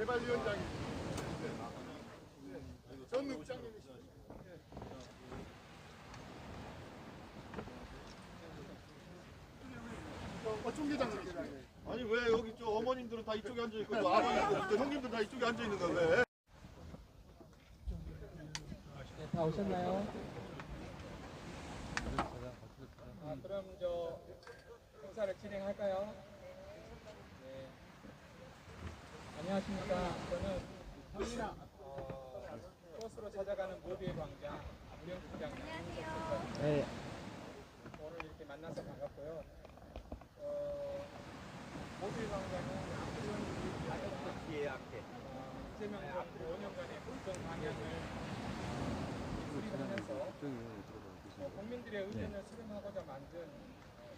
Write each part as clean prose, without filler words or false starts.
개발위원장이십니다. 전 읍장님이십니다. 어촌계장님. 아니 왜 여기 저 어머님들은 다 이쪽에 앉아 있고 저 아버님들, 저 형님들 다 이쪽에 앉아 있는 거야 왜? 네, 다 오셨나요? 그럼 저 행사를 진행할까요? 네. 안녕하십니까. 저는 버스로 찾아가는 모두의 광장 안명 부장님. 안녕하세요. 네. 오늘 이렇게 만나서 반갑고요. 모두의 광장은 이재명 정부 5년간의 불정 방향을 수립하면서 국민들의 의견을 수렴하고자 만든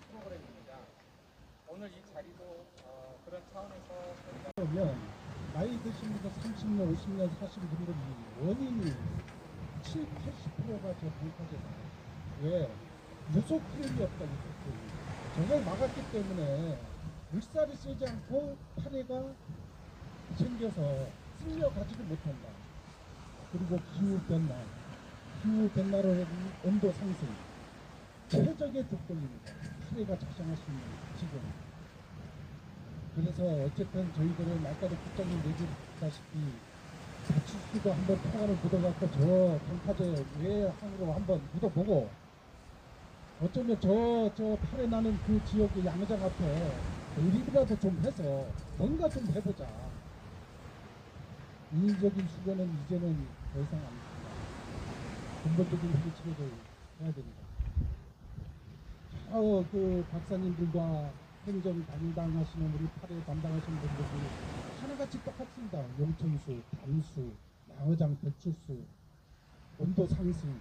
프로그램입니다. 오늘 이 자리도 그런 차원에서 그러면 나이 드신 분들 30년, 50년 사신 분들이 원인이 7, 80%가 저 방파제잖아요. 왜? 유속 트랩이 없다, 유속 트랩이. 저걸 막았기 때문에 물살이 세지 않고 파래가 생겨서 쓸려가지도 못한다. 그리고 기후변화, 기후변화로 온도 상승, 최적의 조건입니다. 파래가 자생할 수 있는 지금. 그래서 어쨌든 저희들은 아까도 국장님 얘기했다시피 자치수도 한번 평화를 묻어갖고 저 방파제 외항으로 한번 묻어보고 어쩌면 저 파래 나는 그 지역의 양장 앞에 의리라도 좀 해서 뭔가 좀 해보자. 인위적인 수련은 이제는 더 이상 안 됩니다. 근본적인 해결책을 해야 됩니다. 그 박사님들과 행정 담당하시는 우리 파례 담당하시는 분들이 하나같이 똑같습니다. 용천수, 담수, 양어장 배출수, 온도 상승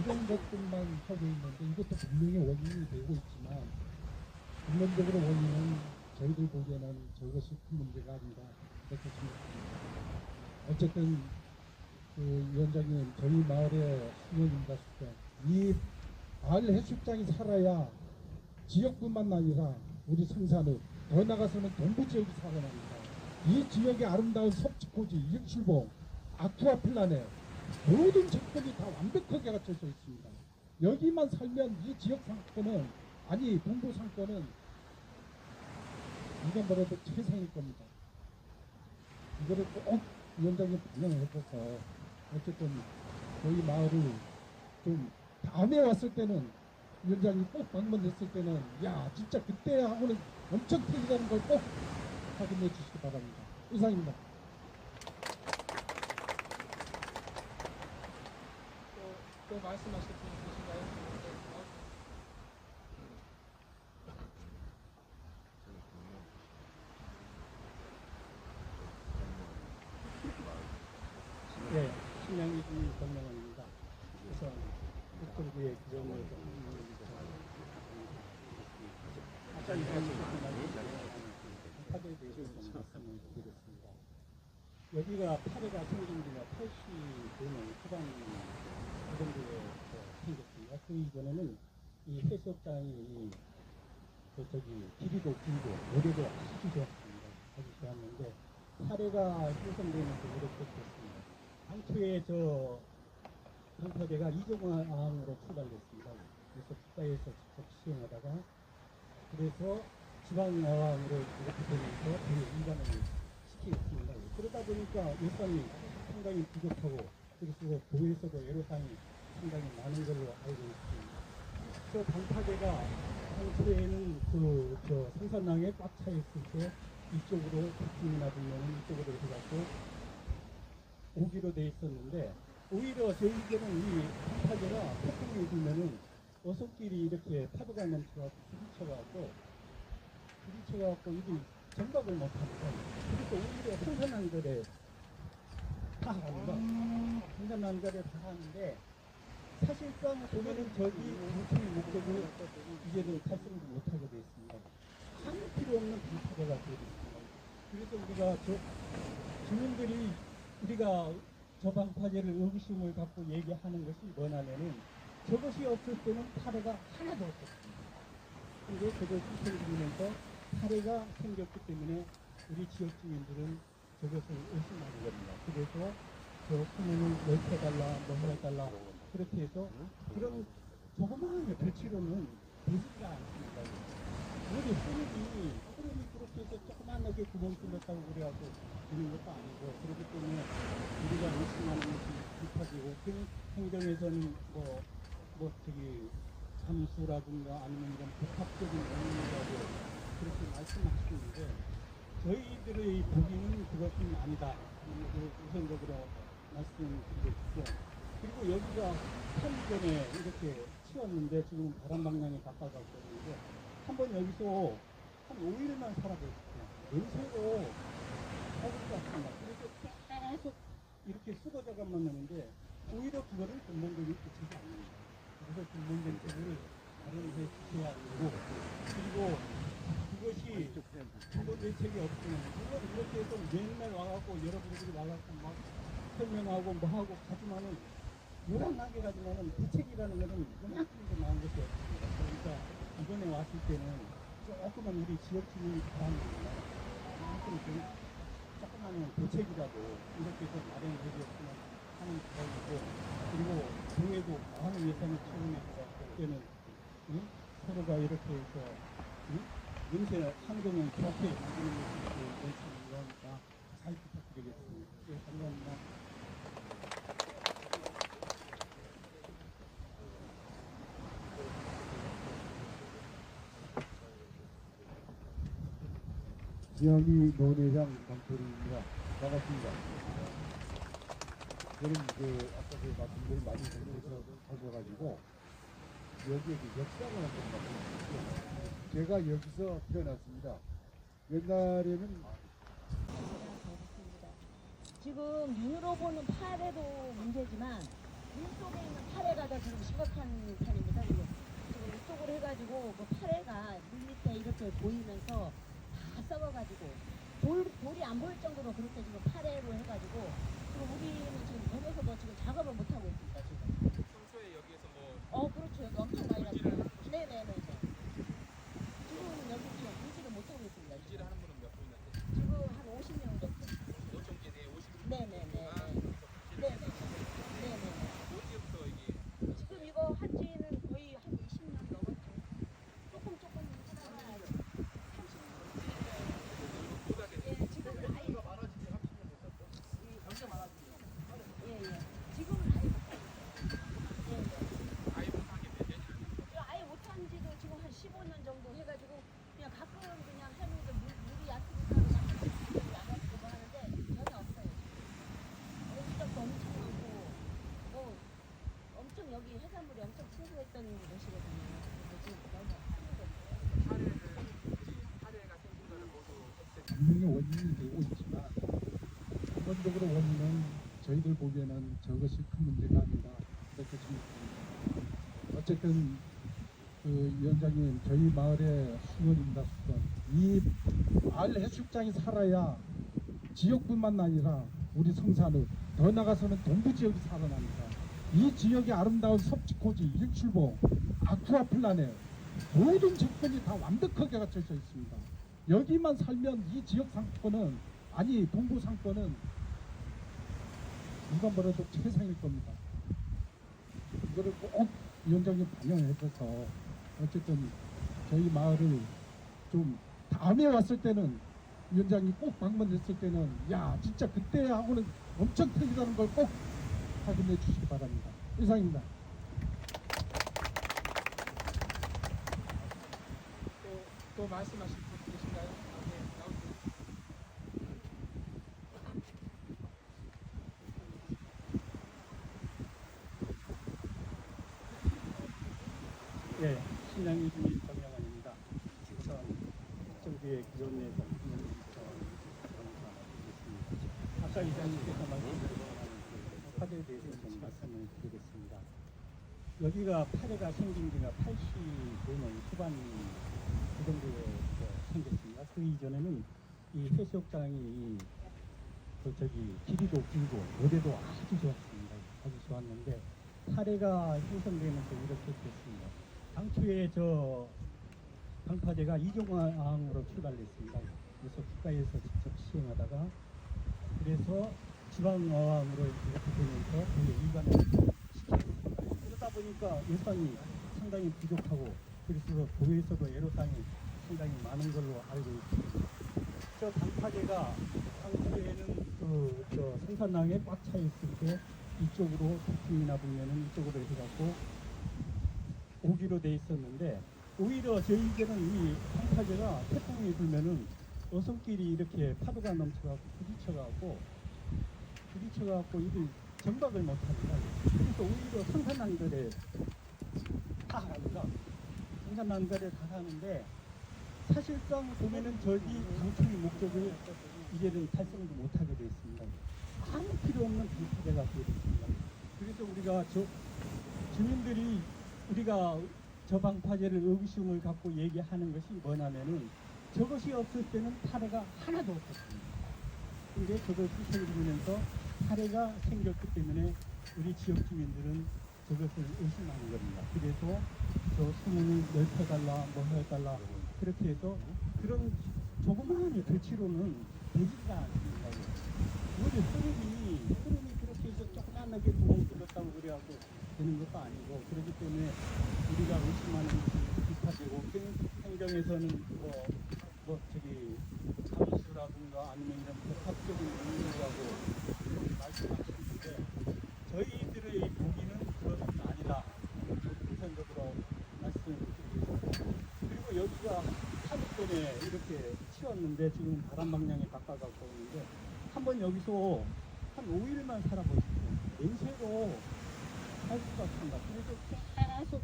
이런 것들만 하고 있는데 이것도 분명히 원인이 되고 있지만 근본적으로 원인은 저희들 보기에는 저것이 큰 문제가 아닌가 그렇게 생각합니다. 어쨌든 그 위원장님 저희 마을의 수련입니다. 이 마을 해수장이 살아야 지역뿐만 아니라 우리 성산읍 더 나가서는 동부지역이 살아납니다. 이 지역의 아름다운 섭지코지, 일출봉, 아쿠아플라넷 모든 조건이 다 완벽하게 갖춰져 있습니다. 여기만 살면 이 지역 상권은 아니 동부 상권은 이건 뭐라도 최상일 겁니다. 이거를 꼭 위원장님 반영을 해줘서 어쨌든 저희 마을을 좀 다음에 왔을 때는 위원장이 꼭 방문했을 때는 야 진짜 그때하고는 엄청 틀리다는 걸 꼭 확인해 주시기 바랍니다. 이상입니다. 또 말씀하실 분 계신가요? 네, 신양이지 권명원입니다. 그래서 국토부의 규정을 파대에 대해서 좀 말씀을 드리겠습니다. 여기가 파대가 생긴 지가 80년대 후반 그 정도에 생겼습니다. 그 이전에는 이 해수욕장이 길이도 길고 모래도 아주 좋았습니다. 아주 좋았는데 파대가 형성되면서 이렇게 됐습니다. 당초에 저 방파제가 이종항으로 출발됐습니다. 그래서 국가에서 직접 시행하다가 그래서 지방어항으로 이렇게 되면서 이관을 시키겠습니다. 그러다 보니까 예산이 상당히 부족하고 그래서 도에서도 애로사항이 상당히 많은 걸로 알고 있습니다. 그래서 방파제가 당초에는 저 성산항에 꽉 차 있을 때 이쪽으로 북진이나 보면은 이쪽으로 해갖고 오기로 돼 있었는데 오히려 저희들은 이 방파제가 폭풍이 들면은 어속길이 이렇게 파도가 넘쳐갖고 부딪혀갖고 이게 정박을 못합니다. 그래서 오히려 성산항들에 다합니다. 성산항들에 다하는데 사실상 보면은 저기 물통이 목적으로 이제는 탈선도 못하게 되어 있습니다. 한 필요 없는 방파제가 되어 있습니다. 그래서 우리가 주민들이 우리가 저 방파제를 의구심을 갖고 얘기하는 것이 뭐냐면은 저것이 없을 때는 파래가 하나도 없었습니다. 근데 그것이 생기면서 파래가 생겼기 때문에 우리 지역 주민들은 저것을 의심하거든요. 그래서 저 소문을 넓혀달라, 뭐 해달라 그렇게 해서 그런 조그마한 배치로는 되지가 않습니다. 우리 흐름이 그렇게 해서 조그만하게 구멍 뚫렸다고 그래갖고 되는 것도 아니고 그렇기 때문에 우리가 의심하는 것이 깊어지고 행정에서는 뭐 저기 잠수라든가 아니면 이런 복합적인 원인이라고 그렇게 말씀하시는데 저희들의 보기는 그것은 아니다. 우선적으로 말씀드리고 싶고 그리고 여기가 편의점에 이렇게 치웠는데 지금 다른 방향에 바꿔가고 있는데 한번 여기서 한 5일만 살아보셨어요. 냄새로 먹을 것 같습니다. 그래서 계속 이렇게 쏟아져가만 하는데 오히려 그거를 근본적으로 붙이지 않습니다. 그래서 근본적으로 마련해 주셔야 되고 그리고 그것이 근본 대책이 없으면 그걸 이렇게 해서 맨날 와갖고 여러분들이 와갖고 막 설명하고 뭐하고 하지만은 요란하게 가지만은 대책이라는 것은 그만큼도 나온 것이 없습니다. 그러니까 이번에 왔을 때는 조금만 우리 지역 주민이 바랍니다. 그만큼 좀 조그마한 대책이라도 이렇게 해서 마련해 주었으면 하는 바람이고 그리고 동해도 많은 예산을 채워내서 그때는 서로가 이렇게 해서 냄새 환경을 좋게 만드는 것이 원칙이니까 잘 부탁드리겠습니다. 네, 감사합니다. 지역이 논회장 강철입니다. 반갑습니다. 저는 아까 말씀을 많이 드려서 하셔가지고 여기에 역사를 한번 말씀드릴게요. 제가 여기서 태어났습니다. 옛날에는 지금 눈으로 보는 파래도 문제지만 물 속에 있는 파래가 더 지금 심각한 편입니다. 지금 이쪽으로 해가지고 그 파래가 물 밑에 이렇게 보이면서 다 썩어가지고 돌이 안 보일 정도로 그렇게 지금 파래로 해가지고 지금 우리는 지금 거기서 뭐 지금 작업을 못 하고 있습니다. 지금. 평소에 여기에서 뭐 그렇죠. 여기 엄청 많이 났어요. 네네네. 지금 여기 지금 유지를 못 하고 있습니다. 지금. 일을 하는 분은 몇 분이나 되세요? 지금 한 50명 정도. 5천 개 내에 50분. 네네네. 아, 거기서 네네. 일을 네네. 언제부터 이게 지금 이거 한 지는 거의 한 20년 넘었죠. 조금 하다가 30년. 못하게 예, 지금은 아예 많아지게 30년 됐었고 점점 많아지게 예. 지금은 아예 못하고 예. 아예 못하게 되면 이거 아예 못한 지도 지금 한 15년 정도 해가지고 그냥 가끔 그냥 할머니들 물이 얕으니까 그냥 물이 안 왔고 뭐 하는데 전혀 없어요. 어지적도 엄청 많고 뭐 엄청 여기 해산물이 엄청 풍부했던 곳이거든요. 그래서 지금 너무 힘들어요. 파래가 생긴 거를 모두 없애고 분명히 원인이 되고 있지만 근본적으로 원인은 저희들 보기에는 저것이 큰 문제가 아니다 이렇게 생각합니다. 어쨌든 위원장님 저희 마을의 수건입니다. 수건. 이 마을 해수욕장이 살아야 지역뿐만 아니라 우리 성산읍 더 나가서는 동부 지역이 살아납니다. 이 지역의 아름다운 섭지코지, 일출봉, 아쿠아플라넷 모든 조건이 다 완벽하게 갖춰져 있습니다. 여기만 살면 이 지역 상권은 아니 동부 상권은 누가 뭐래도 최상일 겁니다. 이거를 꼭 위원장님 반영해서 어쨌든 저희 마을을 좀 다음에 왔을 때는 위원장이 꼭 방문했을 때는 야 진짜 그때하고는 엄청 틀리다는 걸 꼭 확인해 주시기 바랍니다. 이상입니다. 또 말씀하실 분 계신가요? 네, 나오세요. 예, 신양이 주민 정영환입니다. 우선 정부의 기존에서 아까 이장님께서 말씀드린 파대에 대해서 좀 말씀을 드리겠습니다. 여기가 파대가 생긴 지가 85년 후반 그 정도에 생겼습니다. 그 이전에는 이 해수욕장이 길이도 길고 노래도 아주 좋았습니다. 아주 좋았는데 파대가 형성되면서 이렇게 됐습니다. 당초에 저 방파제가 이종항으로 출발했습니다. 그래서 국가에서 직접 시행하다가 그래서 지방어항으로 이렇게 되면서 일반을 시켰습니다. 그러다 보니까 예산이 상당히 부족하고 그래서 도에서도 애로사항이 상당히 많은 걸로 알고 있습니다. 저 방파제가 당초에는 저 생산량에 꽉 차 있을 때 이쪽으로 태풍이나 불면은 이쪽으로 해갖고 오기로 돼 있었는데 오히려 저희들은 이 방파제가 태풍이 불면은 어선끼리 이렇게 파도가 넘쳐갖고 부딪혀갖고 이들 정박을 못합니다. 그래서 오히려 생산량들에 다하는데 사실상 보면은 저기 당초의 목적을 이제는 달성도 못하게 되어 있습니다. 아무 필요 없는 방파제가 되어 있습니다. 그래서 우리가 주민들이 우리가 저 방파제를 의구심을 갖고 얘기하는 것이 뭐냐면은 저것이 없을 때는 파래가 하나도 없었습니다. 근데 저것이 생기면서 파래가 생겼기 때문에 우리 지역 주민들은 저것을 의심하는 겁니다. 그래서 저 수문을 넓혀달라, 뭐 해달라 그렇게 해서 그런 조그마한 조치로는 되지가 않습니다. 우리 흐름이 그렇게 해서 조그만하게 구멍 뚫렸다고 그래갖고 되는 것도 아니고 그렇기 때문에 우리가 의심하는 것이 비슷하고 행정에서는 감수라든가 아니면 이런 복합적인 의미라고 말씀하시는데 저희들의 보기는 그것은 아니다. 우선적으로 말씀을 드리겠습니다. 그리고 여기가 하루 전에 이렇게 치웠는데 지금 바람 방향에 바꿔갖고 오는데 한번 여기서 한 5일만 살아보십시오. 냄새로 할 수가 없습니다. 그래서 계속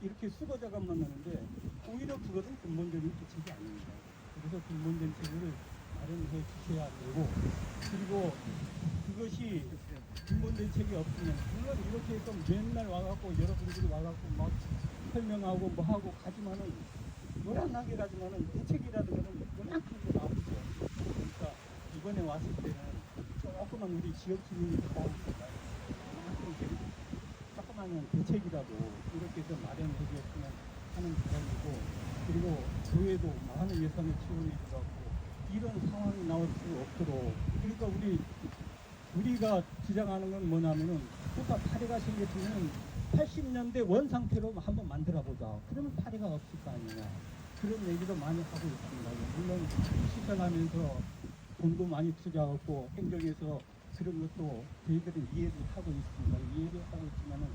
이렇게 수거 작업만 하는데 오히려 그것은 근본적인 대책이 아닙니다. 그래서 근본 대책을 마련해 주셔야 되고 그리고 그것이 근본 대책이 없으면 물론 이렇게 해서 맨날 와갖고 여러분들이 와갖고 막 설명하고 뭐 하고 가지만은 요란하게 가지만은 대책이라는 거는 요만큼 나오죠. 그러니까 이번에 왔을 때는 조그만 우리 지역 주민이 나오니까 조그만 대책이라도 이렇게 해서 마련해 주었으면 하는 바람이고 그리고 교회도 많은 예산을 지원해 주고 이런 상황이 나올 수 없도록 그러니까 우리가 주장하는 건 뭐냐면은 그러니까 파리가 생겼으면 80년대 원 상태로 한번 만들어 보자. 그러면 파리가 없을 거 아니냐. 그런 얘기도 많이 하고 있습니다. 물론 시설하면서 돈도 많이 투자하고 행정에서 그런 것도 저희들은 이해를 하고 있습니다. 이해를 하고 있지만은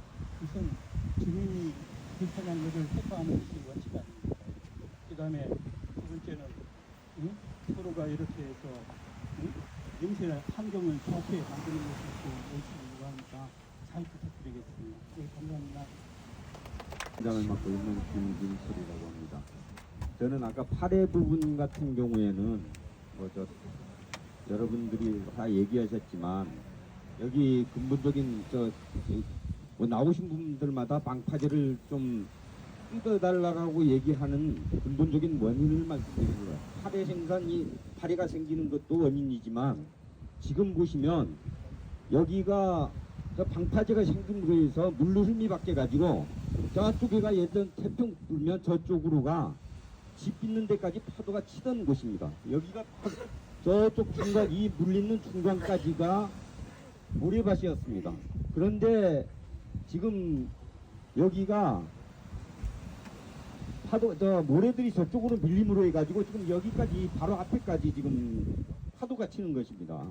우선 주민이 불편한 것을 해소하는 것이 원칙 아닙니다. 그 다음에 두 번째는 서로가 이렇게 해서 냄새 환경을 좋게 만드는 것이 열심히 요구하니까 잘 부탁드리겠습니다. 네, 감사합니다. 장을 맡고 있는 김진철이라고 합니다. 저는 아까 파래 부분 같은 경우에는 여러분들이 다 얘기하셨지만 여기 근본적인 나오신 분들마다 방파제를 좀 뜯어달라고 얘기하는 근본적인 원인을 말씀드립니다. 파래가 생기는 것도 원인이지만 지금 보시면 여기가 저 방파제가 생긴 거에서 물로 흠이 바뀌어 가지고 저쪽에가 예전 태풍 불면 저쪽으로가 집 빚는 데까지 파도가 치던 곳입니다. 여기가 저쪽 중간 이 물리는 중간까지가 모래밭이었습니다. 그런데 지금 여기가 모래들이 저쪽으로 밀림으로 해가지고 지금 여기까지 바로 앞에까지 지금 파도가 치는 것입니다.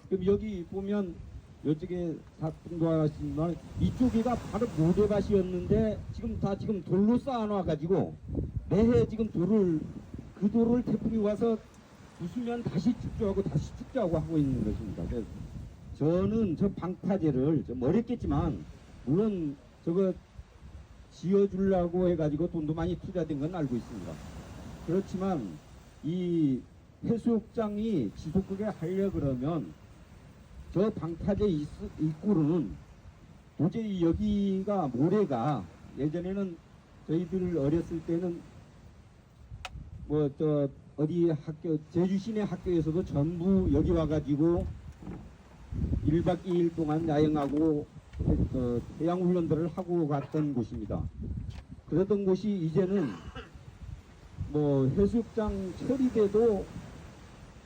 그럼 여기 보면 이쪽에 사풍도 하시지만 이쪽에가 바로 모래밭이었는데 지금 다 돌로 쌓아놔가지고 매해 지금 그 돌을 태풍이 와서 부수면 다시 축조하고 다시 축조하고 하고 있는 것입니다. 그래서 저는 저 방파제를 좀 어렵겠지만 물론 저거 지어주려고 해가지고 돈도 많이 투자된 건 알고 있습니다. 그렇지만 이 해수욕장이 지속하게 하려 그러면 저 방파제 입구로는 도저히 여기가 모래가 예전에는 저희들 어렸을 때는 어디 학교 제주시내 학교에서도 전부 여기 와가지고 1박 2일 동안 야영하고 해양훈련들을 하고 갔던 곳입니다. 그러던 곳이 이제는 해수욕장 처리돼도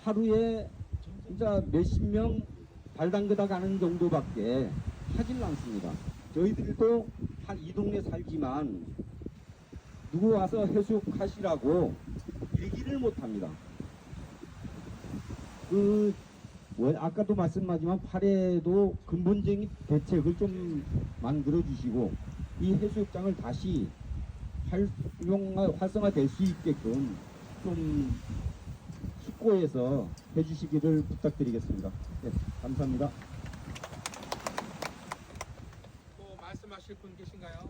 하루에 진짜 몇십 명 발 담그다 가는 정도밖에 하질 않습니다. 저희들도 한 이 동네 살지만 누구 와서 해수욕하시라고 얘기를 못합니다. 아까도 말씀하지만 팔에도 근본적인 대책을 좀 만들어 주시고 이 해수욕장을 다시 활성화될 수 있게끔 좀 숙고해서 해주시기를 부탁드리겠습니다. 네, 감사합니다. 또 말씀하실 분 계신가요?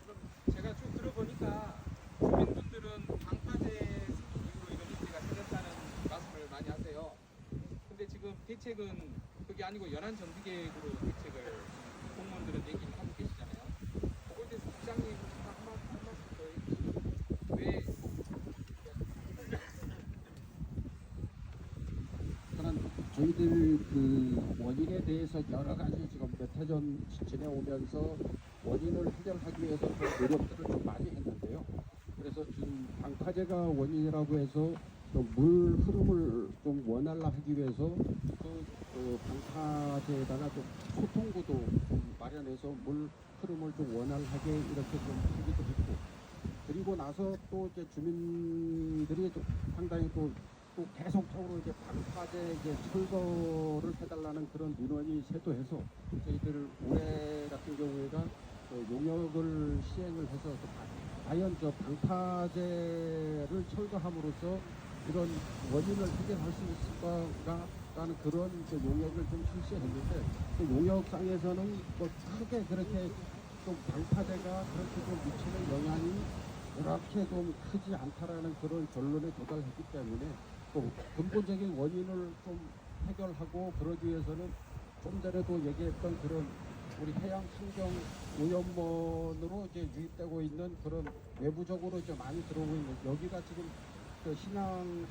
그럼 제가 쭉 들어보니까 주민분들은 방파제 생긴 이후로 이런 문제가 생겼다는 말씀을 많이 하세요. 근데 지금 대책은 그게 아니고 연안 정비계획으로 대책을 공무원들은 얘기를 하고 계시잖아요. 그거에 대해서 국장님 한 말씀 더 해주시죠. 왜 저희들 그 원인에 대해서 여러 가지 지금 몇 해 전 지내오면서 원인을 해결하기 위해서 그 노력들을 좀 많이 했는데요. 그래서 지금 방파제가 원인이라고 해서 물 흐름을 좀 원활화 하기 위해서 그 방파제에다가 좀 소통구도 좀 마련해서 물 흐름을 좀 원활하게 이렇게 좀 하기도 했고, 그리고 나서 또 이제 주민들이 좀 상당히 또 계속적으로 이제 방파제 이제 철거를 해달라는 그런 민원이 쇄도해서 저희들 올해 같은 경우에가 용역을 시행을 해서 과연 저 방파제를 철거함으로써 이런 원인을 해결할 수 있을까라는 그런 용역을 좀 실시했는데, 그 용역상에서는 뭐 크게 그렇게 좀 방파제가 그렇게 좀 미치는 영향이 그렇게 좀 크지 않다라는 그런 결론에 도달했기 때문에 또 근본적인 원인을 좀 해결하고 그러기 위해서는 좀 전에도 얘기했던 그런 우리 해양 환경 오염원으로 이제 유입되고 있는 그런 외부적으로 이제 많이 들어오고 있는, 여기가 지금 그 신양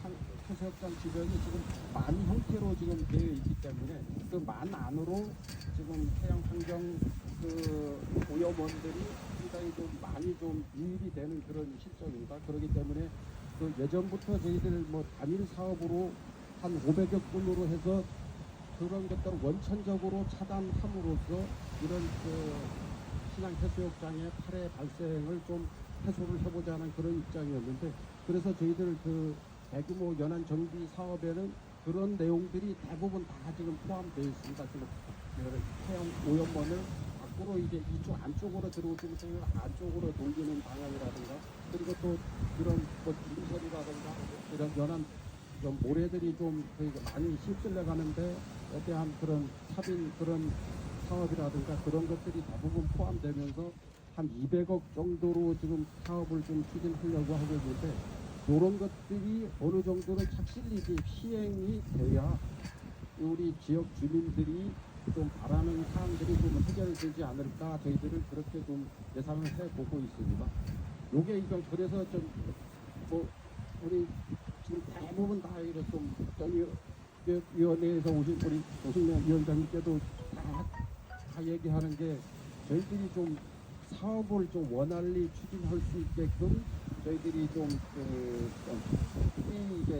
해수욕장 주변이 지금 만 형태로 지금 되어 있기 때문에 그 만 안으로 지금 해양 환경 그 오염원들이 상당히 좀 많이 좀 유입이 되는 그런 실정입니다. 그렇기 때문에 그 예전부터 저희들 뭐 단일 사업으로 한 500여 건으로 해서 그런 것들을 원천적으로 차단함으로써 이런 그 신양 해수욕장의 파래 발생을 좀 해소를 해보자는 그런 입장이었는데, 그래서 저희들 그 대규모 연안 정비 사업에는 그런 내용들이 대부분 다 지금 포함되어 있습니다. 지금 해양 오염원을 밖으로 이제 이쪽 안쪽으로 들어오지 못하면 안쪽으로 돌리는 방향이라든가, 그리고 또 이런 뭐 인설이라든가 이런 연안 좀 모래들이 좀 많이 휩쓸려 가는데 에 대한 그런 삽인 그런 사업이라든가 그런 것들이 대부분 포함되면서 한 200억 정도로 지금 사업을 좀 추진하려고 하고 있는데, 이런 것들이 어느 정도는 착실히 이제 시행이 돼야 우리 지역 주민들이 좀 바라는 사항들이 좀 해결되지 않을까 저희들은 그렇게 좀 예상을 해보고 있습니다. 요게 이거 그래서 좀 뭐 우리 지금 대부분 다 이렇게 좀 위원회에서 오신 우리 조승래 위원장님께도 다 얘기하는 게, 저희들이 좀 사업을 좀 원활히 추진할 수 있게끔 저희들이 좀 이제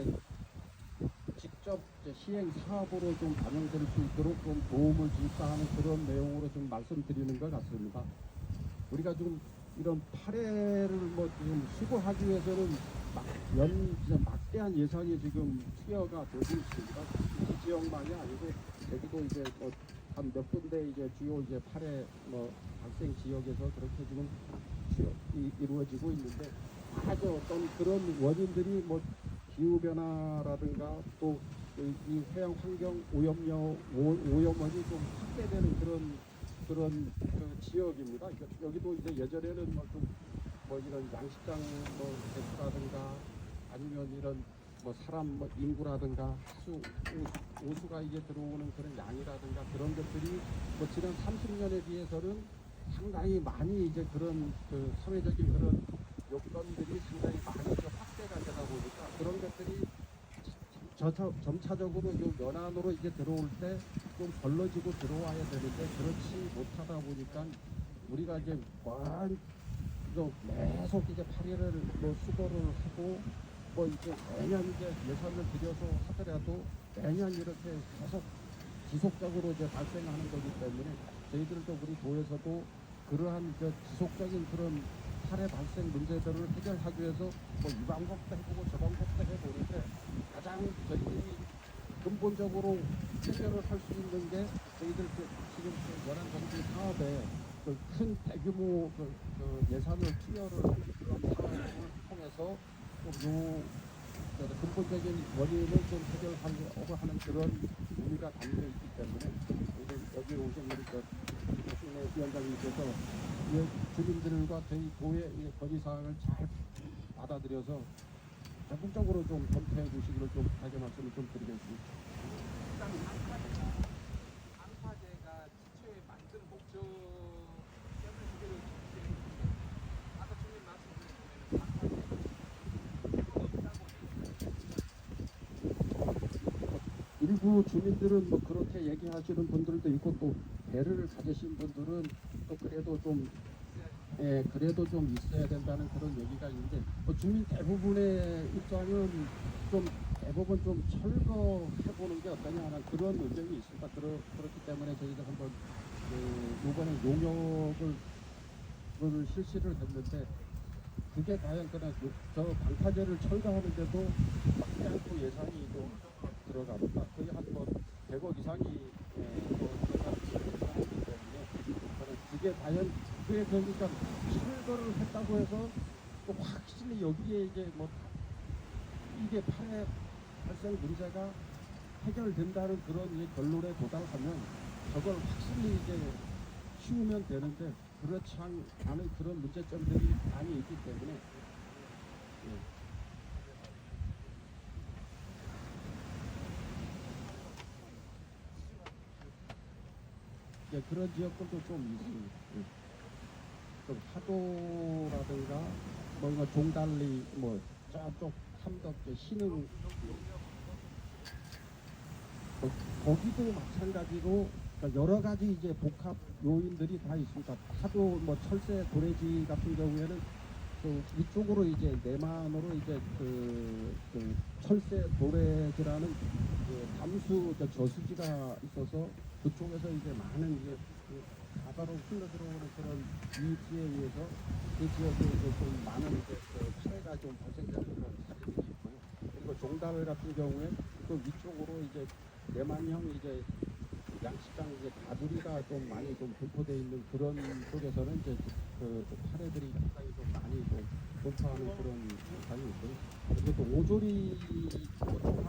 직접 시행 사업으로 좀 반영될 수 있도록 좀 도움을 줄까 하는 그런 내용으로 좀 말씀드리는 것 같습니다. 우리가 좀 이런 파래를 뭐 지금 수거하기 위해서는 진짜 막대한 예산이 지금 투여가 되고 있습니다. 이 지역만이 아니고 여기도 이제 뭐 한 몇 군데 이제 주요 이제 파래 뭐 발생 지역에서 그렇게 지금 이루어지고 있는데, 아주 어떤 그런 원인들이 뭐 기후 변화라든가 또 이 해양 환경 오염원이 좀 확대되는 그런 그 지역입니다. 여기도 이제 예전에는 뭐 이런 양식장 뭐 개수라든가 아니면 이런 뭐 사람 뭐 인구라든가 오수가 이제 들어오는 그런 양이라든가 그런 것들이 뭐 지난 30년에 비해서는 상당히 많이 이제 그런 그 사회적인 그런 요건들이 상당히 많이 좀 확대가 되다 보니까 그런 것들이 점차적으로 요 연안으로 이제 들어올 때 좀 걸러지고 들어와야 되는데 그렇지 못하다 보니까 우리가 이제 계속 이제 파리를 뭐 수거를 하고 뭐 이제 매년 이제 예산을 들여서 하더라도 매년 이렇게 계속 지속적으로 이제 발생하는 거기 때문에 저희들도 우리 도에서도 그러한 지속적인 그런 살해 발생 문제들을 해결하기 위해서 뭐 이 방법도 해보고 저 방법도 해보는데 가장 저희들이 근본적으로 해결을 할 수 있는 게 저희들 지금 연안 정비 사업에 큰 대규모 예산을 투여를 하는 그런 사업을 통해서 좀 근본적인 원인을 좀 해결하려고 하는 그런 의미가 담겨 있기 때문에 여기 오신 우리 조신래 위원장님께서 주민들과 저희 도의 건의사항을 잘 받아들여서 적극적으로 좀 검토해 주시기를 좀 부탁의 말씀을 좀 드리겠습니다. 일단 방파제가 지초에 만든 목적 때문에 그대로 진행되는 건데 아까 주민 말씀 드리면 일부 주민들은 뭐 그렇게 얘기하시는 분들도 있고 또 배를 가지신 분들은 또 그래도 좀 그래도 좀 있어야 된다는 그런 얘기가 있는데 주민 대부분의 입장은 좀 대부분 좀 철거해보는 게 어떠냐 하는 그런 의견이 있습니다. 그렇기 때문에 저희가 한번 이번에 용역을 실시를 했는데 그게 과연 그냥 저 방파제를 철거하는데도 막지 않고 예산이 좀 들어갑니다. 거의 한뭐 100억 이상이 들어가는 예산이기 때문에 그게 과연 그게 그러니까 철거를 했다고 해서 또 확실히 여기에 이제 뭐 이게 파해 발생 문제가 해결된다는 그런 결론에 도달하면 저걸 확실히 이제 키우면 되는데 그렇지 않은 그런 문제점들이 많이 있기 때문에 그런 지역들도 좀 있습니다. 좀 하도라든가 뭔가 종달리 뭐 저쪽 삼덕 신흥 거기도 마찬가지로 그러니까 여러 가지 이제 복합 요인들이 다 있습니다. 하도 뭐 철새 도래지 같은 경우에는 이쪽으로 이제 내만으로 이제 그 철새 도래지라는 담수 저수지가 있어서 그쪽에서 이제 많은 이제 바다로 흘러 들어오는 그런 이지에 의해서 그 지역에 이제 좀 많은 이제 파해가 좀 발생되는 그런 사례들이 있고요. 그리고 종달 같은 경우에 또 위쪽으로 이제 내만형 이제 양식장 이제 가두리가 좀 많이 좀 분포되어 있는 그런 쪽에서는 이제 파해들이 상당히 좀 많이 좀 분포하는 그런 상황이 있고요. 그리고 또 오조리 쪽하고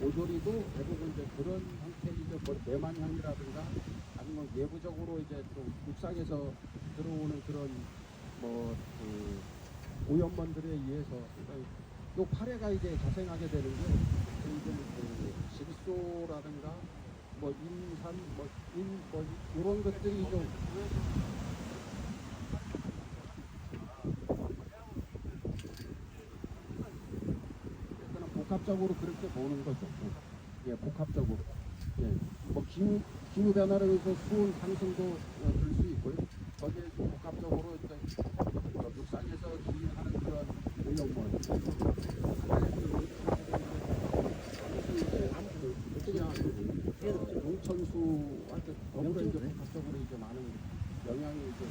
오조리도 대부분 이제 그런 형태의 이제 뭐 내만형이라든가 아니면 내부적으로 이제 좀 육상에서 들어오는 그런 뭐 오염원들에 의해서 요 파해가 이제 자생하게 되는 게 저희들 질소라든가 뭐 인산 뭐 이런 것들이 좀 복합적으로 그렇게 보는 거죠. 예, 복합적으로. 예, 뭐 기후 변화로 인해서 수온 상승도 들 수 있고요. 거기에 복합적으로 이제 육상에서 기인하는 그런 오염물, 농천수한테 더불어 이제 복합적으로 이제 많은 영향이 이제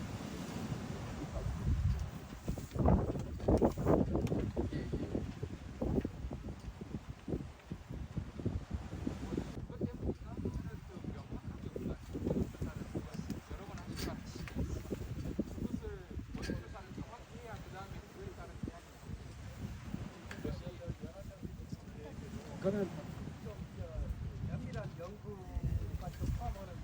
그는 면밀한 연구가 좀 포함하는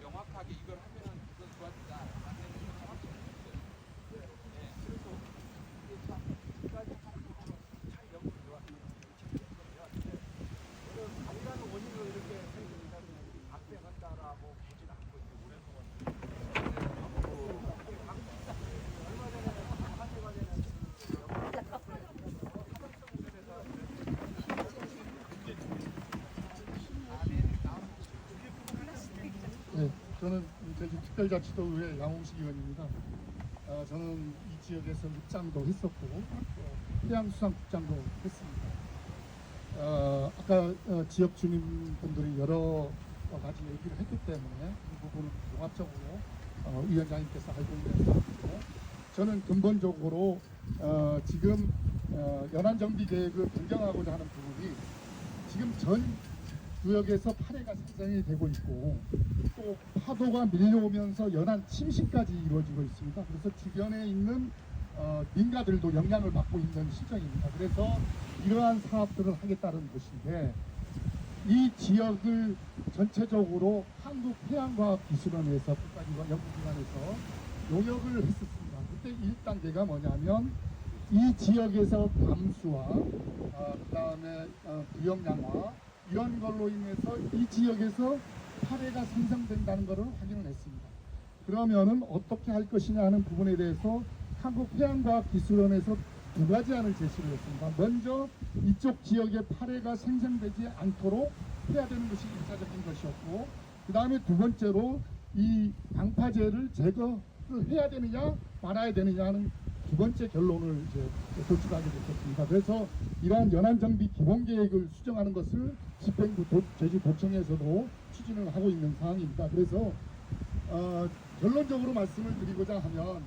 명확하게 이걸 하면은 그건 좋아진다. 라는 건 확실히 있어요. 네, 그래서 이게 참 특별자치도의 양홍식 의원입니다. 저는 이 지역에서 입장도 했었고 해양수산국장도 했습니다. 아까 지역 주민분들이 여러 가지 얘기를 했기 때문에 이 부분은 종합적으로 위원장님께서 알고 있는 사항이고, 저는 근본적으로 지금 연안정비 계획을 변경하고자 하는 부분이 지금 전 구역에서 파래가 생성이 되고 있고, 또 파도가 밀려오면서 연안 침식까지 이루어지고 있습니다. 그래서 주변에 있는 민가들도 영향을 받고 있는 실정입니다. 그래서 이러한 사업들을 하겠다는 것인데, 이 지역을 전체적으로 한국해양과학기술원에서 국가기관 연구기관에서 용역을 했었습니다. 그때 1단계가 뭐냐면 이 지역에서 담수와 그다음에 부영 양화 이런 걸로 인해서 이 지역에서 파래가 생성된다는 것을 확인을 했습니다. 그러면은 어떻게 할 것이냐 하는 부분에 대해서 한국해양과학기술원에서 두 가지 안을 제시를 했습니다. 먼저 이쪽 지역에 파래가 생성되지 않도록 해야 되는 것이 1차적인 것이었고, 그 다음에 두 번째로 이 방파제를 제거를 해야 되느냐 말아야 되느냐 하는 두 번째 결론을 이제 도출하게 됐습니다. 그래서 이러한 연안정비 기본계획을 수정하는 것을 집행부 제주도청에서도 추진을 하고 있는 상황입니다. 그래서 결론적으로 말씀을 드리고자 하면,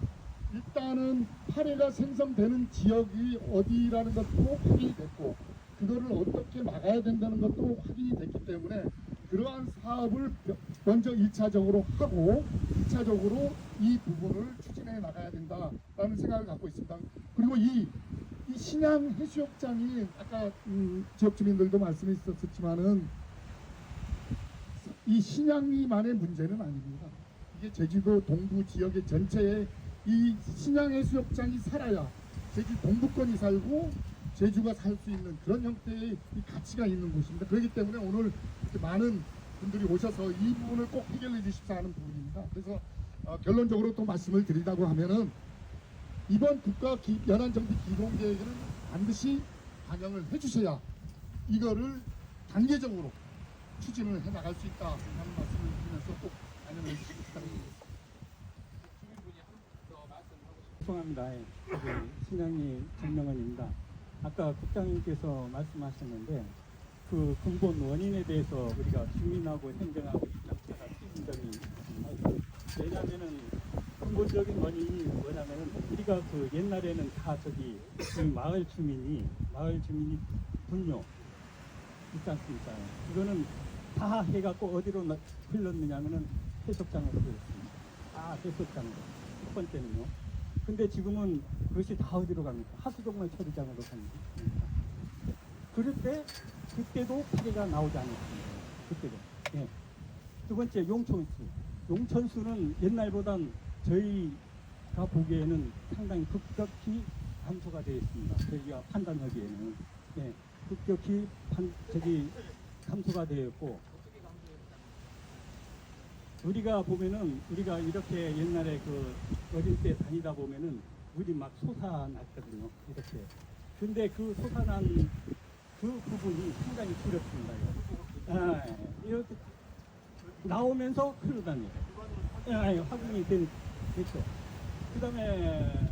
일단은 파래가 생성되는 지역이 어디라는 것도 확인이 됐고, 그거를 어떻게 막아야 된다는 것도 확인이 됐기 때문에 그러한 사업을 먼저 1차적으로 하고 2차적으로 이 부분을 추진해 나가야 된다라는 생각을 갖고 있습니다. 그리고 이 신양 해수욕장이 아까 지역 주민들도 말씀이 있었지만은 이 신양이만의 문제는 아닙니다. 이게 제주도 동부 지역의 전체에 이 신양 해수욕장이 살아야 제주 동부권이 살고 제주가 살 수 있는 그런 형태의 이 가치가 있는 곳입니다. 그렇기 때문에 오늘 이렇게 많은 분들이 오셔서 이 부분을 꼭 해결해 주십사 하는 부분입니다. 그래서 결론적으로 또 말씀을 드리자고 하면은, 이번 국가 연안정비 기본계획에는 반드시 반영을 해주셔야 이거를 단계적으로 추진을 해 나갈 수 있다 하는 말씀을 드리면서 꼭 반영을 해주시기 부탁드립니다. 주민분이 한 번 더 말씀하고 싶으신 죄송합니다. 신양리 정명원입니다. 아까 국장님께서 말씀하셨는데 그 근본 원인에 대해서 우리가 주민하고 행정하고 입장차가 틀린 점이 있습니다. 왜냐하면은 근본적인 원인이 뭐냐면은 우리가 그 옛날에는 다 저기 그 마을 주민이 분뇨 있지 않습니까? 이거는 다 해갖고 어디로 흘렀느냐면은 해수욕장으로 흘렀습니다. 다 해수욕장으로. 첫 번째는요. 근데 지금은 그것이 다 어디로 갑니까? 하수동물 처리장으로 갑니다. 그럴 때 그때도 파괴가 나오지 않았습니다. 그때도. 예. 두 번째 용천수. 용천수는 옛날보단 저희가 보기에는 상당히 급격히 감소가 되어 있습니다. 저희가 판단하기에는. 예. 급격히 감소가 되어 있고, 우리가 보면은 우리가 이렇게 옛날에 그 어릴 때 다니다 보면은 물이 막 솟아났거든요. 이렇게. 근데 그 솟아난 그 부분이 상당히 줄었습니다. 이렇게 나오면서 흘러다녀요. 확인이 됐죠. 그 다음에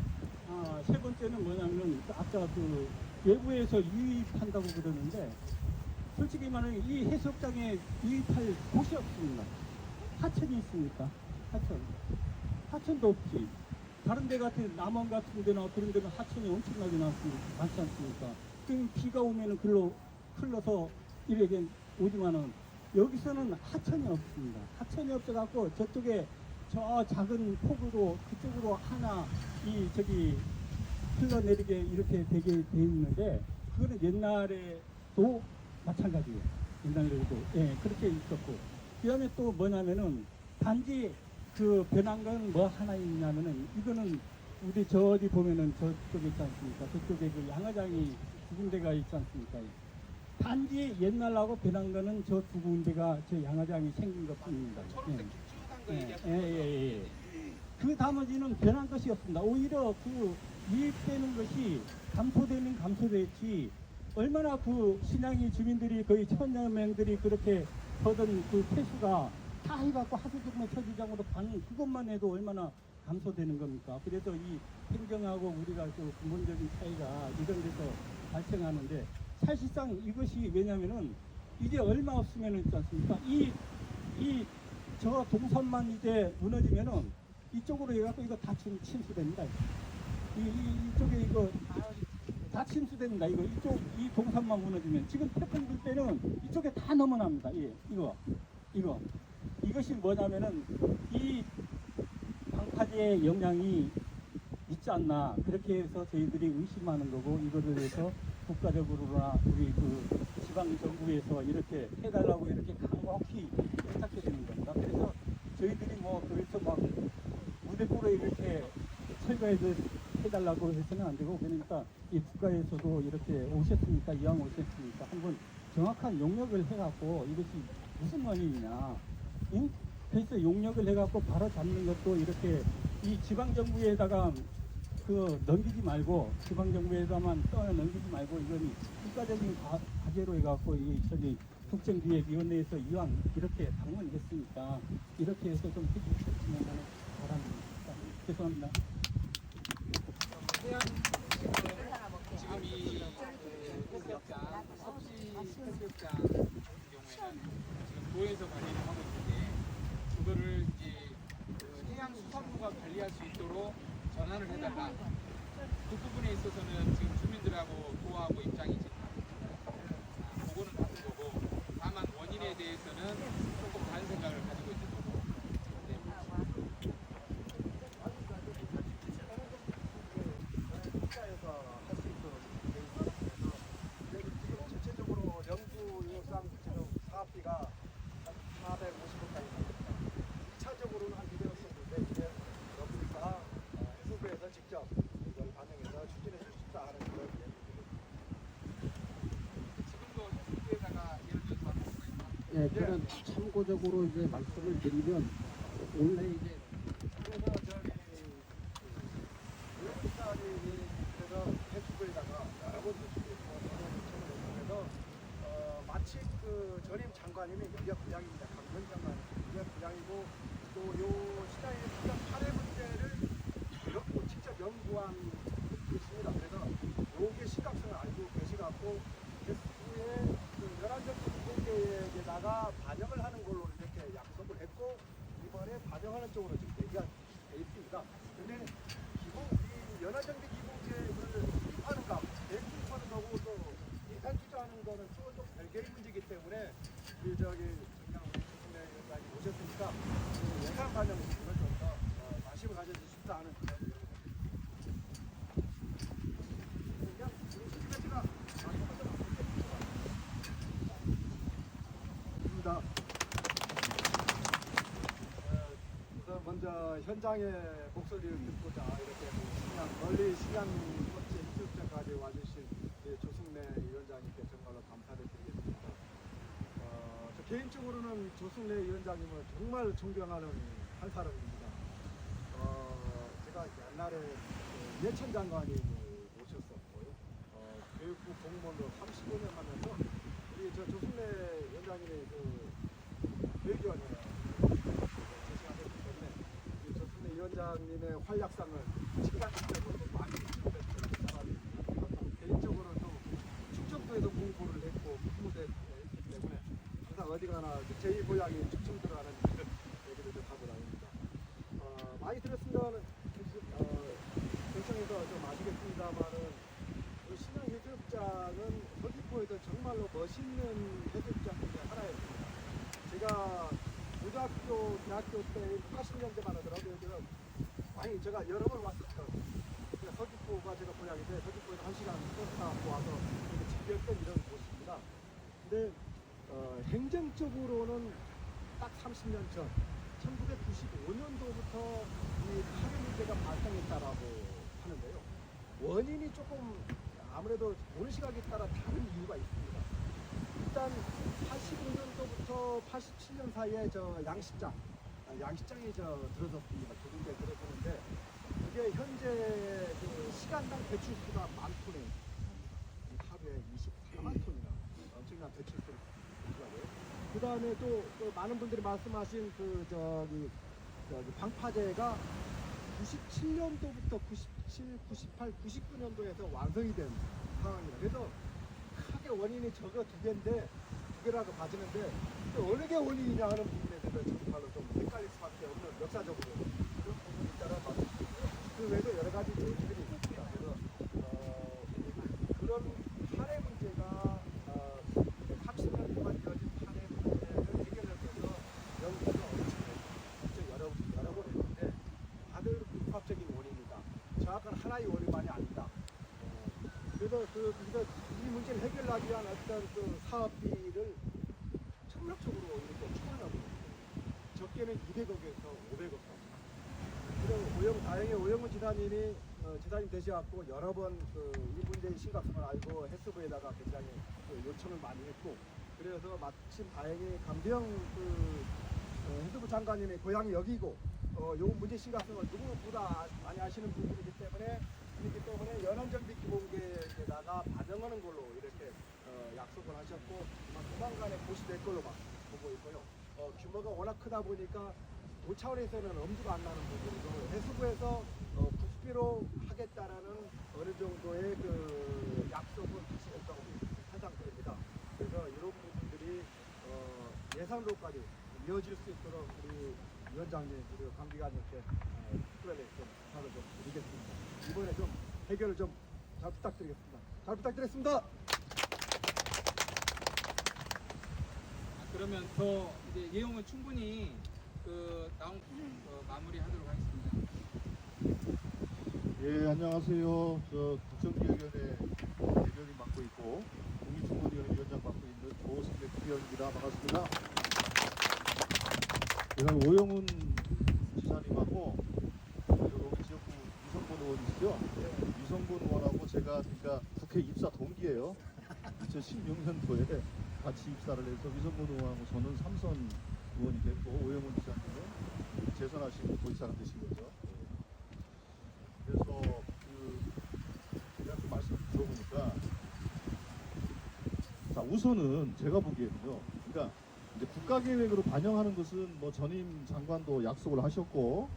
세 번째는 뭐냐면은 아까 그 외부에서 유입한다고 그러는데, 솔직히 말하면 이 해수욕장에 유입할 곳이 없습니다. 하천이 있습니까? 하천도 없지. 다른 데 같은 남원 같은 데나 그런 데는 하천이 엄청나게 많지 않습니까? 그럼 비가 오면은 글로 흘러서 이렇게 오지만은 여기서는 하천이 없습니다. 하천이 없어갖고 저쪽에 저 작은 폭으로 그쪽으로 하나 저기 흘러내리게 이렇게 되게 돼 있는데, 그거는 옛날에도 마찬가지예요. 옛날에도 그렇게 있었고. 그 다음에 또 뭐냐면은 단지 그 변한 건 뭐 하나 있냐면은, 이거는 우리 저 어디 보면은 저쪽에 있지 않습니까? 저쪽에 그 양화장이 두 군데가 있지 않습니까? 단지 옛날하고 변한 거는 저 두 군데가 저 양화장이 생긴 것 뿐입니다. 초록색 길쭉한 거 얘기하시는 그 나머지는 변한 것이 없습니다. 오히려 그 유입되는 것이 감소됐지, 얼마나 그 신양이 주민들이 거의 1000여 명들이 그렇게 하던 그 폐수가 다 해갖고 하수도면 처리장으로 가는 그것만 해도 얼마나 감소되는 겁니까? 그래서 이 행정하고 우리가 그 근본적인 차이가 이런 데서 발생하는데 사실상 이것이 왜냐면은 이제 얼마 없으면은 있지 않습니까? 저 동선만 이제 무너지면은 이쪽으로 해갖고 이거 다 침수됩니다. 이쪽에 이거 다 침수됩니다. 이 동선만 무너지면 지금 태풍 불 때는 이쪽에 다 넘어납니다. 예, 이것이 뭐냐면은 이 방파제의 영향이 있지 않나 그렇게 해서 저희들이 의심하는 거고 이거를 해서 국가적으로나 우리 그 지방 정부에서 이렇게 해달라고 이렇게 강력히 부탁해 드리는 겁니다. 그래서 저희들이 뭐 그래서 막 무대포로 이렇게 철거해서 해달라고 해서는 안 되고 그러니까 이 국가에서도 이렇게 오셨으니까 이왕 오셨으니까 한번 정확한 용역을 해갖고 이것이 무슨 원인이냐, 응? 그래서 용역을 해갖고 바로 잡는 것도 이렇게 이 지방 정부에다가 그 넘기지 말고 지방 정부에다만 떠 넘기지 말고 이건 국가적인 과제로 해갖고 이 저기 국정기획위원회에서 이왕 이렇게 방문했으니까 이렇게 해서 좀 해주셨으면 하는 바람입니다. 죄송합니다. 지금 이 해수욕장, 섭지 해수욕장 같은 경우에는 지금 도에서 관리를 하고 있는데 그거를 이제 그 해양수산부가 관리할 수 있도록 전환을 해달라. 그 부분에 있어서는 지금 주민들하고 도하고 입장이 지금 다릅니다. 그거는 같은 거고 다만 원인에 대해서는 조금 다른 생각을 가지고 있는 거고. 네. 국가에서 할 수 있도록 돼 있어서 지금 전체적으로 영구유상 지금 사업비가 한 450억까지 나옵니다. 2차적으로는 한 200억 정도인데 이제 여부니까 해수부에서 직접 이걸 반영해서 추진해 줄 수 있다 하는 그런 지금도 해수부에다가 예를 들어서 하는 거가 있나? 예, 저는 참고적으로 이제 말씀을 드리면 원래 이제 그래서 저기 의원사님이 그래서 해수부에다가 여러 번 요청을 해서 마치 그 전임 장관님이 여기가 고향입니다. 강변 장관이 여기가 고향이고 또 요 시장의 가장 사례 문제를 직접 연구한 있습니다. 그래서 요게 심각성을 알고 계시갖고 해수부의 그 연안정부 공개에다가 반영을 하는 걸로 이렇게 약속을 했고 이번에 반영하는 쪽으로 지금 얘기가 돼 있습니다. 근데 기본 이 연안정비 기본계획을 수립하는가, 대출하는 거고 또 예산 투자하는 거는 또 별개의 문제이기 때문에 그 저기 그냥 우리 조승래 위원장이 오셨으니까 그 예산 반영 부분을 좀 더 관심을 가져주고 싶다는 그런 그냥 스트레스가 입니다. 우선 먼저 현장의 목소리를 듣고자 이렇게 멀리 시간 거치 해수욕장까지 와주신 조승래 위원장님께 정말로 감사를 드리겠습니다. 저 개인적으로는 조승래 위원장님을 정말 존경하는 한 사람입니다. 제가 옛날에 예천 장관님을 모셨었고요. 교육부 공무원으로 35년 하면서 우리 저 조승래 위원장님의 그 교육위원회 제시하셨기 때문에 우리 조승래 위원장님의 활약상을 직관적으로 많이 접했던 사람입니다. 개인적으로도 충청도에도 공부를 했고 근무했기 때문에 항상 어디 가나 제 고향이 충청도라는 얘기를 좀 하고 다닙니다. 많이 들었으면 결정해서 좀 아시겠습니다만은 신흥 해수욕장은 서귀포에서 정말로 멋있는 해수욕장 중에 하나였습니다. 제가 고등학교, 대학교 때 80년대만 하더라도 많이 제가 여러 번 왔었죠. 서귀포가 제가 고향인데 서귀포에서 1시간 버스 타고 와서 즐겼던 이런 곳입니다. 근데 행정적으로는 딱 30년 전 1995년도부터 이 파괴 문제가 발생했다라고 하는데요. 원인이 조금 아무래도 보는 시각에 따라 다른 이유가 있습니다. 일단 85년도부터 87년 사이에 저 양식장이 들어섰습니다. 두 군데 들어서는데 그게 현재 그 시간당 배출수가 10,000톤에 하루에 24만 톤이나 엄청난 배출수를 배출하고요. 그 다음에 또 많은 분들이 말씀하신 저기 방파제가 97년도부터 97, 98, 99년도에서 완성이 된 상황입니다. 그래서 크게 원인이 저거 두 개인데, 두 개라고 봐지는데, 또 어느 게 원인이냐 하는 부분에 대해서 정말로 좀 헷갈릴 수밖에 없는 역사적으로 그런 부분이 있다는 말씀이고요. 그 외에도 여러 가지 요인들이 있습니다. 그래서 그런 파례 문제가 30년 동안 이어진 파례 문제를 해결하면서 연구가 엄청 여러 번 했는데 다들 복합적인 원인이다. 정확한 하나의 원인만이 아니다. 그래서 이 문제를 해결하기 위한 어떤 사업비를 청력적으로 이렇게 추가하고 적게는 200억에서 500억. 그리고 다행히 오영훈 지사님이 지사님 되셔갖고 여러 번 이 문제의 심각성을 알고 해수부에다가 굉장히 요청을 많이 했고, 그래서 마침 다행히 강병 해수부 장관님의 고향이 여기고 요 문제 심각성을 누구보다 많이 아시는 분들이기 때문에 연안정비 기본계획에다가 반영하는 걸로 이렇게 약속을 하셨고 조만간에 고시될 걸로 보고 있고요. 규모가 워낙 크다 보니까 도 차원에서는 엄두가 안 나는 부분이고 해수부에서 국비로 하겠다라는 어느 정도의 약속은 다시 했다고 판단됩니다. 그래서 이런 부분들이 예산으로까지 이어질 수 있도록 우리 위원장님 그리고 관계관님께 특별히 좀 부탁을 좀 드리겠습니다. 이번에 좀 해결을 좀 잘 부탁드리겠습니다. 잘 부탁드리겠습니다. 그러면 더 이제 내용은 충분히 나온 마무리하도록 하겠습니다. 예, 안녕하세요. 저 국정기획위원회 대변인 맡고 있고 국민청원위원회 위원장 맡고 있는 조승래 부위원입니다. 반갑습니다. 제가 오영훈 지사님하고 여기 지역구 유성본 의원이시죠? 유성본 의원하고 제가 그러니까 국회 입사 동기예요. 2016년도에 같이 입사를 해서 유성본 의원하고 저는 3선 의원이 됐고 오영훈 지사님은 재선하시고 도지사가 되신 거죠. 그래서 제가 그 말씀 들어보니까 자 우선은 제가 보기에는요. 그러니까 이제 국가계획으로 반영하는 것은 뭐 전임 장관도 약속을 하셨고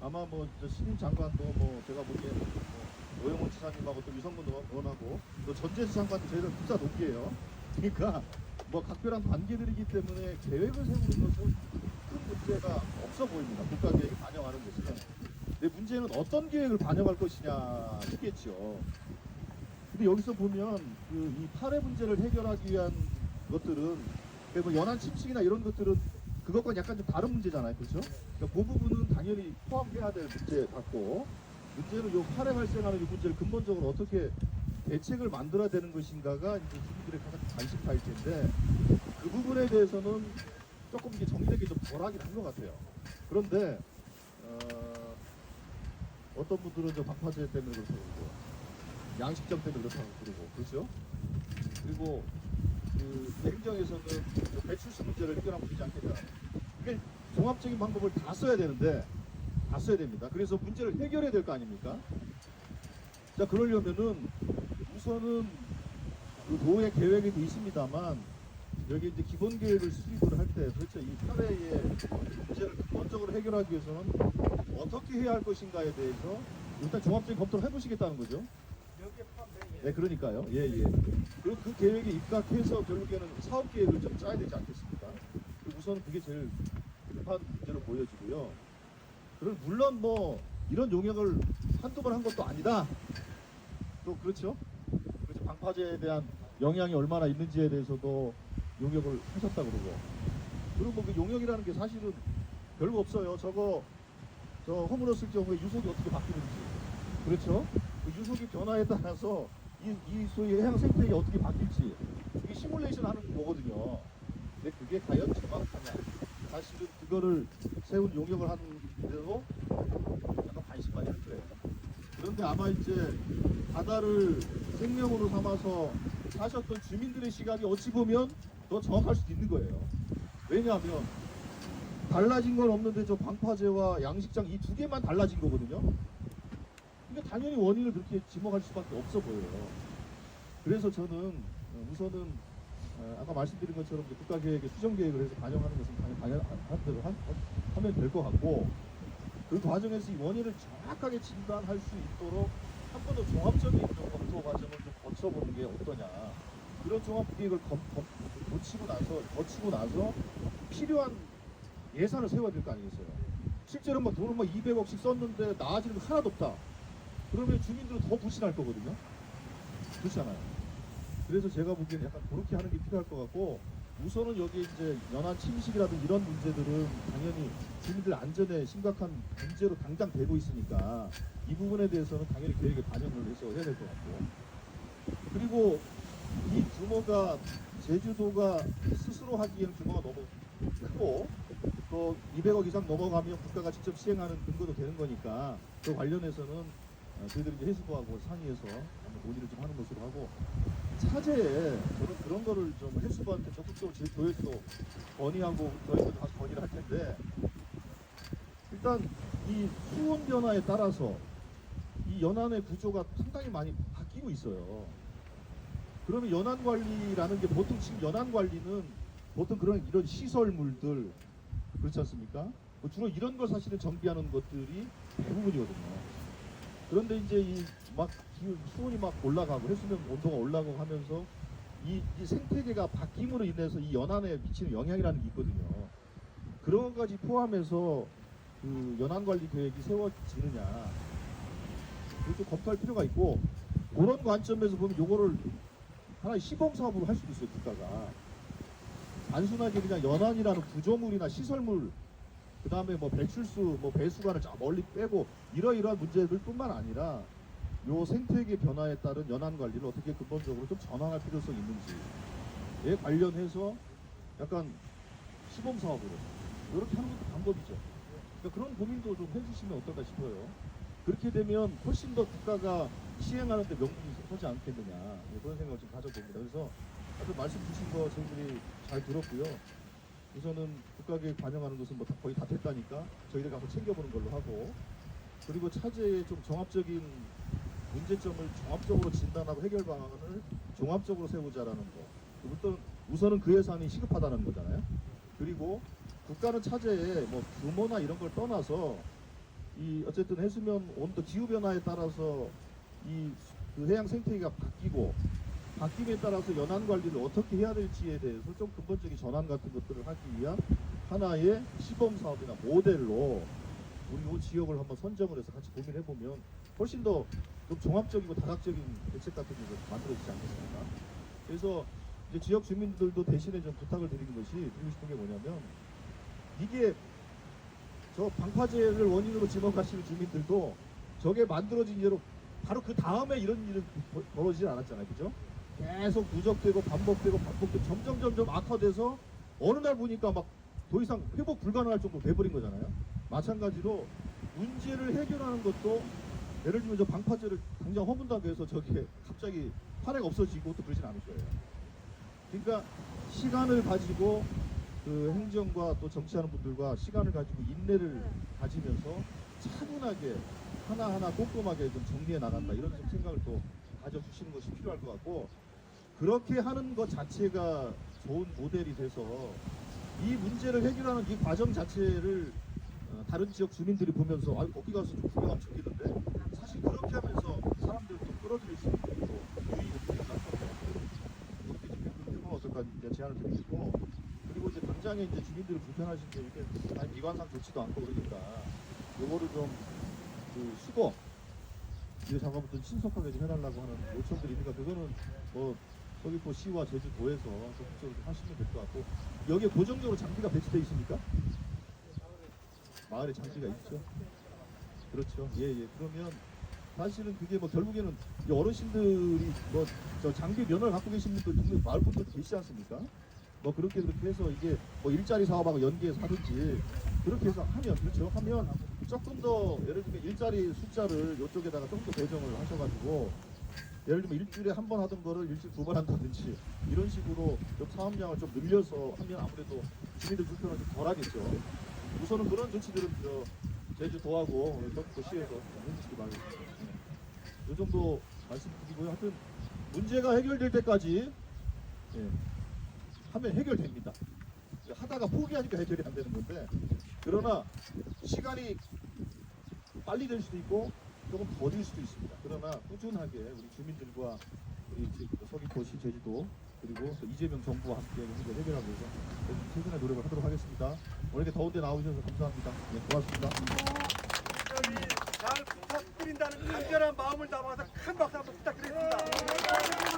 아마 뭐 신임 장관도 뭐 제가 보기에는 뭐 오영훈 지사님하고 또 유성문 의원하고 또 전재수 장관도 저희들 국사 동기예요. 그러니까 뭐 각별한 관계들이기 때문에 계획을 세우는 것은 큰 문제가 없어 보입니다. 국가계획에 반영하는 것은. 근데 문제는 어떤 계획을 반영할 것이냐 싶겠죠. 근데 여기서 보면 이 파례 문제를 해결하기 위한 것들은 뭐 연안 침식이나 이런 것들은 그것과 약간 좀 다른 문제잖아요, 그렇죠? 그러니까 그 부분은 당연히 포함해야 될 문제 같고 문제는 이 파례 발생하는 이 문제를 근본적으로 어떻게 대책을 만들어야 되는 것인가가 이제 주민들의 가장 관심사일 텐데 그 부분에 대해서는 조금 이게 정리되기 좀 덜하긴 한 것 같아요. 그런데 어떤 분들은 저 방파제 때문에 그렇다고 그러고 양식점 때문에 그렇다고 그러고 그렇죠? 그리고 행정에서는 배출수 문제를 해결하면 되지 않겠냐. 그러니까 종합적인 방법을 다 써야 되는데 다 써야 됩니다. 그래서 문제를 해결해야 될 거 아닙니까? 자 그러려면은 우선은 그 도의 계획이 있습니다만 여기 이제 기본 계획을 수립을 할 때 도대체 이 사회의 문제를 근본적으로 해결하기 위해서는 어떻게 해야 할 것인가에 대해서 일단 종합적인 검토를 해보시겠다는 거죠. 네, 그러니까요. 예, 예. 그리고 그 계획에 입각해서 결국에는 사업 계획을 좀 짜야 되지 않겠습니까? 우선 그게 제일 급한 문제로 보여지고요. 그리고 물론 뭐 이런 용역을 한두 번 한 것도 아니다. 또 그렇죠. 그래서 방파제에 대한 영향이 얼마나 있는지에 대해서도 용역을 하셨다 그러고. 그리고 뭐 그 용역이라는 게 사실은 별거 없어요. 저 허물어 쓸 경우에 유속이 어떻게 바뀌는지. 그렇죠? 그 유속의 변화에 따라서 이 소위 해양 생태계가 어떻게 바뀔지 이게 시뮬레이션 하는 거거든요. 근데 그게 과연 정확하냐? 사실은 그거를 세운 용역을 하는 데도 약간 관심만이 할 거예요. 그런데 아마 이제 바다를 생명으로 삼아서 사셨던 주민들의 시각이 어찌 보면 더 정확할 수도 있는 거예요. 왜냐하면 달라진 건 없는데 저 방파제와 양식장 이 두 개만 달라진 거거든요. 그러니까 당연히 원인을 그렇게 지목할 수밖에 없어 보여요. 그래서 저는 우선은 아까 말씀드린 것처럼 이제 국가계획에 수정계획을 해서 반영하는 것은 하면 될 것 같고, 그 과정에서 이 원인을 정확하게 진단할 수 있도록 한 번 더 종합적인 좀 검토 과정을 좀 거쳐보는 게 어떠냐. 그런 종합계획을 거치고 나서 필요한 예산을 세워야 될 거 아니겠어요. 실제로 막 돈을 막 200억씩 썼는데 나아지는 거 하나도 없다. 그러면 주민들은 더 불신할 거거든요. 그렇지 않아요. 그래서 제가 보기에는 약간 그렇게 하는 게 필요할 것 같고, 우선은 여기 이제 연안 침식이라든지 이런 문제들은 당연히 주민들 안전에 심각한 문제로 당장 되고 있으니까 이 부분에 대해서는 당연히 계획에 반영을 해서 해야 될 것 같고, 그리고 이 규모가 제주도가 스스로 하기에는 규모가 너무 크고 또 200억 이상 넘어가면 국가가 직접 시행하는 근거도 되는 거니까 그 관련해서는 저희들이 이제 해수부하고 상의해서 한번 논의를 좀 하는 것으로 하고, 차제에 저는 그런 거를 좀 해수부한테 적극적으로 제주도에서도 건의하고 저희도 다시 건의를 할 텐데, 일단 이 수온 변화에 따라서 이 연안의 구조가 상당히 많이 바뀌고 있어요. 그러면 연안 관리라는 게 보통 지금 연안 관리는 보통 이런 시설물들 그렇지 않습니까? 뭐 주로 이런 걸 사실은 정비하는 것들이 대부분이거든요. 그런데 이제 이 막 수온이 막 올라가고 해수면 온도가 올라가고 하면서 이 생태계가 바뀜으로 인해서 이 연안에 미치는 영향이라는 게 있거든요. 그런 것까지 포함해서 그 연안 관리 계획이 세워지느냐, 그걸 좀 검토할 필요가 있고, 그런 관점에서 보면 요거를 하나의 시범 사업으로 할 수도 있어요. 국가가 단순하게 그냥 연안이라는 구조물이나 시설물, 그 다음에 뭐 배출수, 뭐 배수관을 저 멀리 빼고 이러이러한 문제들 뿐만 아니라 요 생태계 변화에 따른 연안 관리를 어떻게 근본적으로 좀 전환할 필요성이 있는지에 관련해서 약간 시범 사업으로 이렇게 하는 것도 방법이죠. 그러니까 그런 고민도 좀 해주시면 어떨까 싶어요. 그렇게 되면 훨씬 더 국가가 시행하는데 명분이 서지 않겠느냐, 그런 생각을 좀 가져봅니다. 그래서 하여튼 말씀 주신 거 저희들이 잘 들었고요. 우선은 국가계획 반영하는 것은 뭐 거의 다 됐다니까 저희들 가서 챙겨보는 걸로 하고, 그리고 차제의 좀 종합적인 문제점을 종합적으로 진단하고 해결 방안을 종합적으로 세우자라는 거. 우선은 그 예산이 시급하다는 거잖아요. 그리고 국가는 차제에 뭐 규모나 이런 걸 떠나서 이 어쨌든 해수면 온도 기후 변화에 따라서 그 해양 생태계가 바뀜에 따라서 연안 관리를 어떻게 해야 될지에 대해서 좀 근본적인 전환 같은 것들을 하기 위한 하나의 시범 사업이나 모델로 우리 이 지역을 한번 선정을 해서 같이 고민해 보면 훨씬 더 좀 종합적이고 다각적인 대책 같은 게 만들어지지 않겠습니까? 그래서 이제 지역 주민들도 대신에 좀 부탁을 드리고 싶은 게 뭐냐면, 이게 저 방파제를 원인으로 집어가시는 주민들도 저게 만들어진 예로 바로 그 다음에 이런 일은 벌어지지 않았잖아요. 그죠? 계속 누적되고 반복되고 점점 악화돼서 어느 날 보니까 막 더 이상 회복 불가능할 정도로 돼버린 거잖아요. 마찬가지로 문제를 해결하는 것도 예를 들면 저 방파제를 당장 허문다고 해서 저게 갑자기 파래가 없어지고 또 그러진 않을 거예요. 그러니까 시간을 가지고 그 행정과 또 정치하는 분들과 시간을 가지고 인내를 가지면서 차분하게 하나하나 꼼꼼하게 좀 정리해 나간다, 이런 좀 생각을 또 가져주시는 것이 필요할 것 같고, 그렇게 하는 것 자체가 좋은 모델이 돼서 이 문제를 해결하는 이 과정 자체를 다른 지역 주민들이 보면서 거기 가서 좀 구경하면 좋겠는데, 사실 그렇게 하면서 사람들을 또 끌어들일 수 있는 또 유익이 되지 않거든요. 그렇게 좀 해보면 어떨까 이제 제안을 드리고, 그리고 이제 당장에 이제 주민들이 불편하신데 이게 아니 미관상 좋지도 않고 그러니까 요거를 좀 그 수거 이거 작업부터 신속하게 좀 해달라고 하는 요청들이 있으니까, 그거는 뭐 서귀포 시와 제주도에서 적극적으로 좀 하시면 될 것 같고, 여기에 고정적으로 장비가 배치되어 있습니까? 마을에 장비가 있죠. 그렇죠. 예. 그러면 사실은 그게 뭐 결국에는 이 어르신들이 뭐 저 장비 면허를 갖고 계신 분들 동네 마을 분들 계시지 않습니까? 뭐 그렇게 해서 이게 뭐 일자리 사업하고 연계해서 하든지 그렇게 해서 하면, 그렇죠. 하면 조금 더 예를 들면 일자리 숫자를 이쪽에다가 좀 더 배정을 하셔가지고 예를 들면 일주일에 한 번 하던 거를 일주일에 2번 한다든지 이런 식으로 좀 사업량을 좀 늘려서 하면 아무래도 주민들 불편을 좀 덜하겠죠. 우선은 그런 조치들은 저 제주도하고 서귀포 시에서 해주시기 바랍니다. 이 정도 말씀드리고요. 하여튼 문제가 해결될 때까지 하면 해결됩니다. 하다가 포기하니까 해결이 안 되는 건데, 그러나 시간이 빨리 될 수도 있고 조금 더딜 수도 있습니다. 그러나 꾸준하게 우리 주민들과 우리 서귀포시, 제주도 그리고 또 이재명 정부와 함께 문제 해결하기 위해서 최선의 노력을 하도록 하겠습니다. 오늘 이렇게 더운데 나오셔서 감사합니다. 네, 고맙습니다. 잘 부탁드린다는 간절한 마음을 담아서 큰 박수 한번 부탁드리겠습니다.